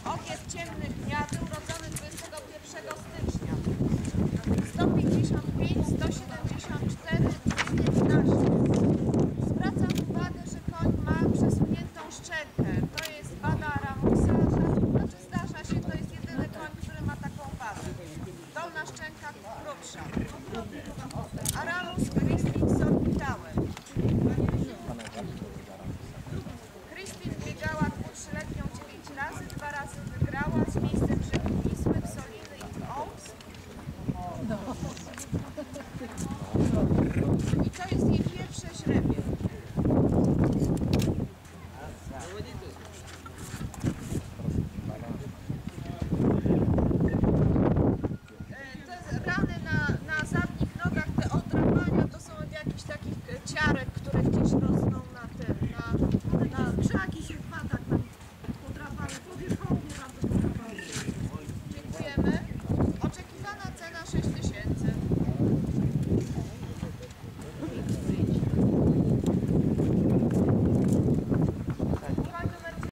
Ogier ciemnych gniazd, urodzony 21 stycznia. 155, 174, 211. Zwracam uwagę, że koń ma przesuniętą szczękę. To jest wada Aramusa. Znaczy zdarza się, to jest jedyny koń, który ma taką wadę. Dolna szczęka grubsza. Aramus Christine Sorbitałem. Christine biegała 2-3-letnią 9 razy, 2 razy wygrała z miejscem Żywi Wisły w Soliny i w Oaks. I to jest jej pierwsze źrebie. Te rany na zadnich nogach, te odrapania, to są od jakichś takich ciarek, które gdzieś rosną na tym, Przy jakichś wpadach tam podrapane, powierzchownie bardzo podrapane. Dziękujemy.